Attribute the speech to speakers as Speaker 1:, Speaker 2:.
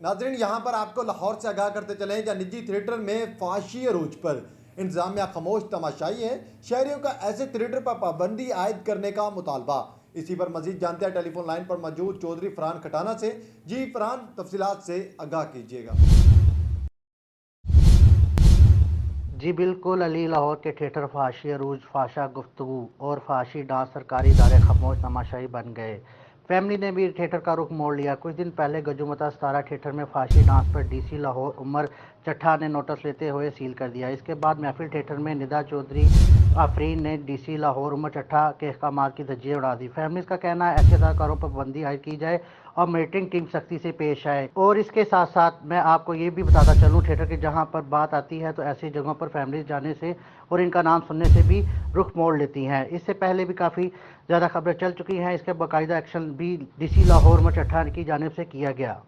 Speaker 1: नाज़रीन, यहाँ पर आपको लाहौर से आगाह करते चलें जहाँ निजी थिएटर में फहाशी अरूज पर इंतजामिया खामोश तमाशाई है। शहरियों का ऐसे थिएटर पर पाबंदी आयद करने का मुतालबा। इसी पर मजीद जानते हैं टेलीफोन लाइन पर मौजूद चौधरी फरहान खटाना से। जी फरहान, तफसीलात से आगाह कीजिएगा।
Speaker 2: जी बिल्कुल अली, लाहौर के थिएटर फहाशी अरूज, फाशा गुफ्तगू और फहाशी डांस सरकारी इदारे खामोश तमाशाई बन गए। फैमिली ने भी थिएटर का रुख मोड़ लिया। कुछ दिन पहले गजुमता सतारा थिएटर में फहाशी डांस पर डीसी लाहौर उमर चट्ठा ने नोटिस लेते हुए सील कर दिया। इसके बाद महफिल थिएटर में निदा चौधरी आफरीन ने डीसी लाहौर उमर चट्ठा के अहकामात की धज्जियां उड़ा दी। फैमिलीज का कहना है ऐसे अदाकारों पर पाबंदी आयद की जाए और मॉनिटरिंग टीम सख्ती से पेश आए। और इसके साथ साथ मैं आपको ये भी बताता चलूँ, थिएटर की जहाँ पर बात आती है तो ऐसी जगहों पर फैमिलीज जाने से और इनका नाम सुनने से भी रुख मोड़ लेती हैं। इससे पहले भी काफ़ी ज़्यादा खबरें चल चुकी हैं। इसके बाकायदा एक्शन भी डीसी लाहौर उमर चट्ठा की जानिब से किया गया।